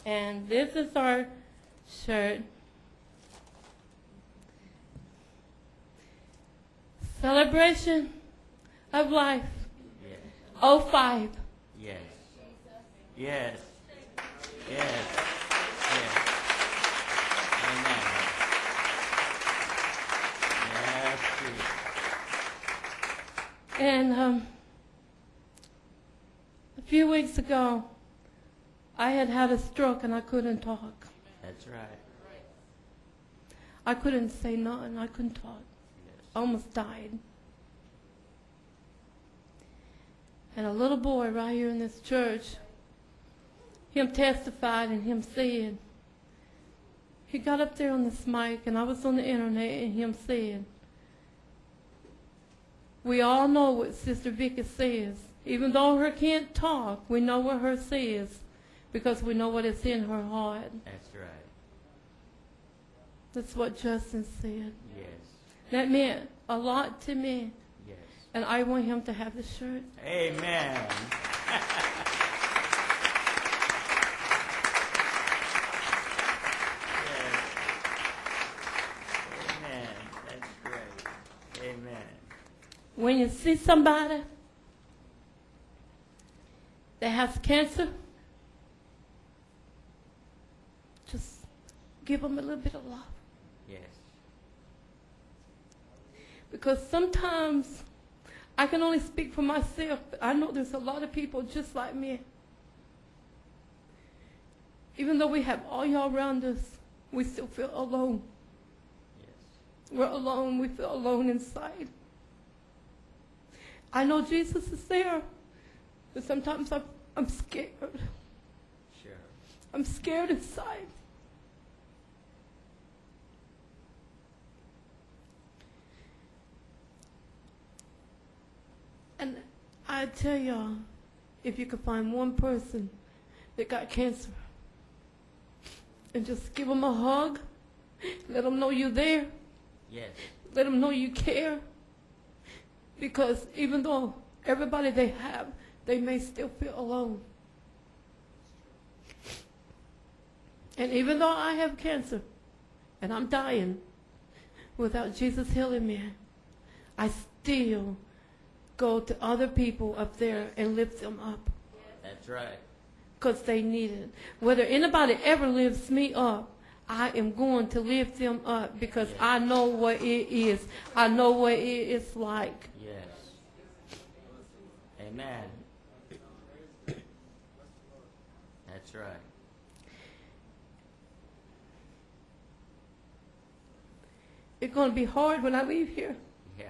And this is our shirt. Celebration of Life. Yes. '05. Yes. Yes. Yes. Yes. Amen. Yes, Jesus. And a few weeks ago, I had a stroke and I couldn't talk. That's right. I couldn't say nothing. I couldn't talk. Yes. Almost died. And a little boy right here in this church, him testified and him said, he got up there on this mic and I was on the internet and him said, we all know what Sister Vickie says. Even though her can't talk, we know what her says because we know what is in her heart. That's right. That's what Justin said. Yes. That meant a lot to me. Yes. And I want him to have the shirt. Amen. Yes. Amen. That's great. Amen. When you see somebody that has cancer, just give them a little bit of love. Yes. Because sometimes I can only speak for myself, but I know there's a lot of people just like me. Even though we have all y'all around us, we still feel alone. Yes. We're alone. We feel alone inside. I know Jesus is there, but sometimes I'm scared. Sure. I'm scared inside. And I tell y'all, if you could find one person that got cancer and just give them a hug, let them know you're there, Yes. let them know you care, because even though everybody they have, they may still feel alone. And even though I have cancer and I'm dying without Jesus healing me, I still go to other people up there and lift them up That's right. because they need it. Whether anybody ever lifts me up, I am going to lift them up because I know what it is. I know what it is like. Yes. Amen. That's right. It's going to be hard when I leave here. Yeah.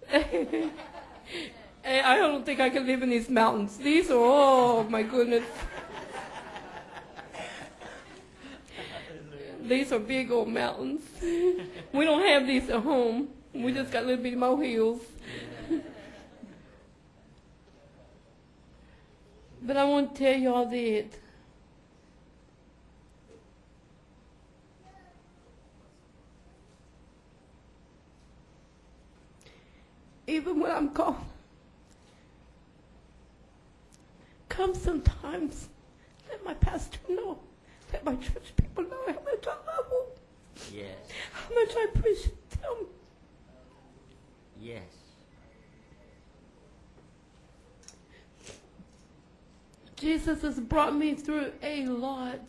Hey, I don't think I can live in these mountains. These are, oh my goodness. These are big old mountains. We don't have these at home. We just got a little bit more hills. But I want to tell you all that even when I'm gone, come sometimes, let my pastor know, let my church people know how much I love them, Yes. how much I appreciate them. Yes. Jesus has brought me through a lot.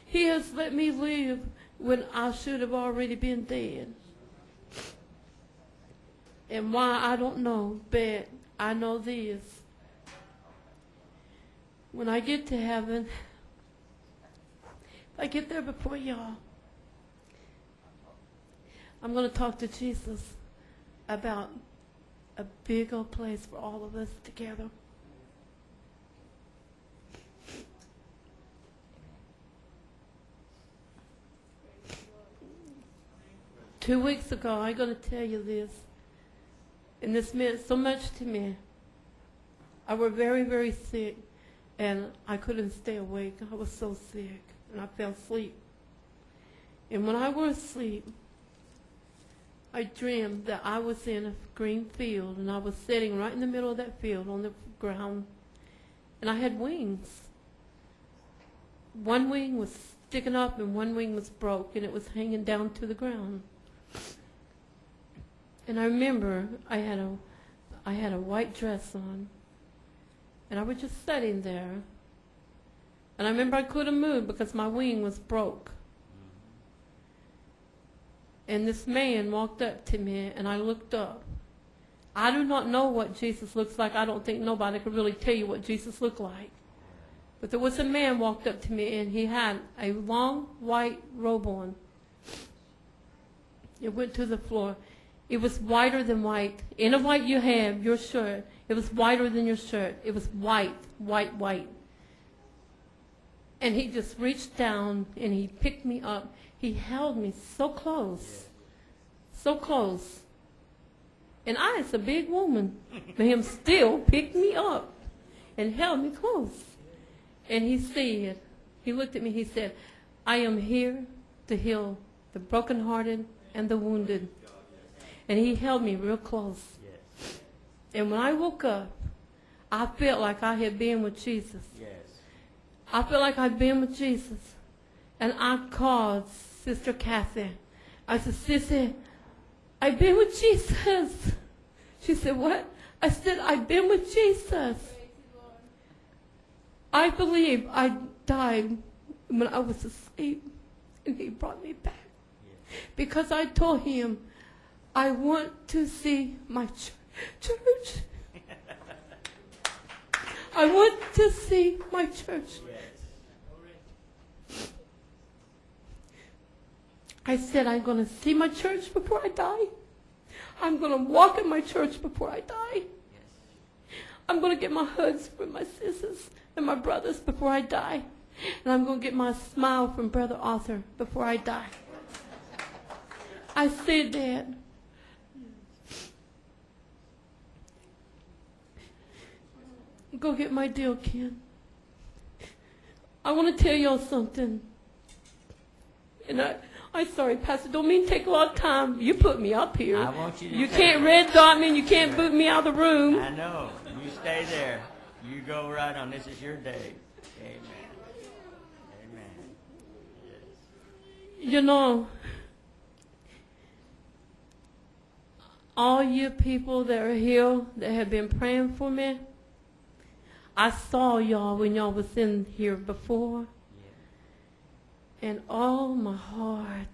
He has let me live when I should have already been dead. And why, I don't know, but I know this. When I get to heaven, if I get there before y'all, I'm going to talk to Jesus about a big old place for all of us together. Two weeks ago, I'm going to tell you this, and this meant so much to me. I was very, very sick, and I couldn't stay awake. I was so sick, and I fell asleep. And when I was asleep, I dreamed that I was in a green field, and I was sitting right in the middle of that field on the ground, and I had wings. one wing was sticking up and one wing was broke, and it was hanging down to the ground. And I remember I had a white dress on, and I was just sitting there. And I remember I couldn't move because my wing was broke. And this man walked up to me, and I looked up. I do not know what Jesus looks like. I don't think nobody could really tell you what Jesus looked like. But there was a man walked up to me, and he had a long white robe on. It went to the floor. It was whiter than white. In a white you have, your shirt, it was whiter than your shirt. It was white, white, white. And he just reached down, and he picked me up. He held me so close, so close. And I, as a big woman, but him still picked me up and held me close. And he said, he looked at me, he said, I am here to heal the brokenhearted and the wounded. And he held me real close. And when I woke up, I felt like I had been with Jesus. I felt like I'd been with Jesus. And I called Sister Kathy. I said, Sissy, I've been with Jesus. She said, what? I said, I've been with Jesus. I believe I died when I was asleep, and he brought me back. Because I told him, I want to see my church. I want to see my church. I said, I'm going to see my church before I die. I'm going to walk in my church before I die. I'm going to get my hugs from my sisters and my brothers before I die. And I'm going to get my smile from Brother Arthur before I die. I said that. Go get my deal, Ken. I want to tell y'all something. And I'm sorry, Pastor, don't mean to take a lot of time. You put me up here. I want you to You can't red dot me and you can't boot me out of the room. I know. You stay there. You go right on. This is your day. Amen. Amen. Yes. You know, all you people that are here that have been praying for me, I saw y'all when y'all was in here before. And oh, my heart,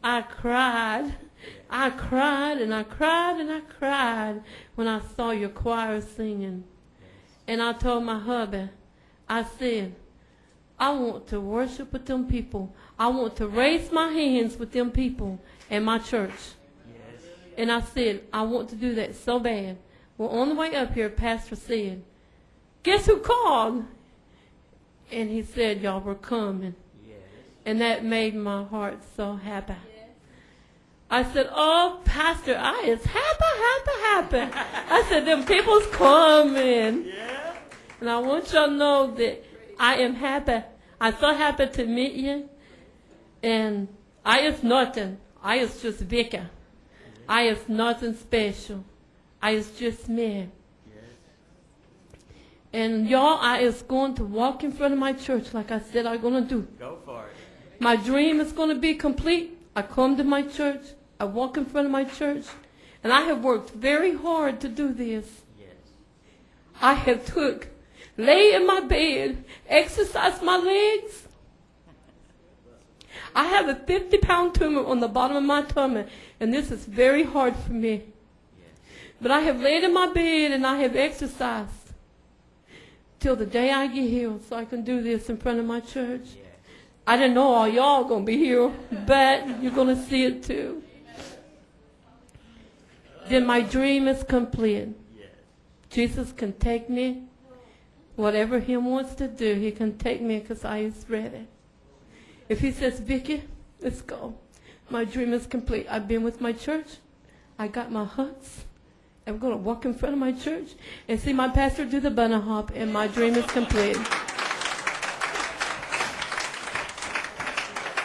I cried. I cried and I cried and I cried when I saw your choir singing. And I told my hubby, I said, I want to worship with them people. I want to raise my hands with them people in my church. And I said, I want to do that so bad. Well, on the way up here, Pastor said, guess who called? And he said, y'all were coming. And that made my heart so happy. I said, oh, Pastor, I is happy. I said, them people's coming. And I want y'all to know that I am happy. I'm so happy to meet you. And I is nothing. I is just Vickie. I is nothing special. I is just me. And y'all, I is going to walk in front of my church like I said I'm going to do. Go for it. My dream is going to be complete. I come to my church. I walk in front of my church. And I have worked very hard to do this. I have lay in my bed, exercised my legs. I have a 50-pound tumor on the bottom of my tummy. And this is very hard for me. But I have laid in my bed and I have exercised till the day I get healed so I can do this in front of my church. I didn't know all y'all going to be here, but you're going to see it too. Then my dream is complete. Jesus can take me. Whatever he wants to do, he can take me because I is ready. If he says, Vickie, let's go. My dream is complete. I've been with my church. I got my huts. I'm going to walk in front of my church and see my pastor do the bunny hop, and my dream is complete.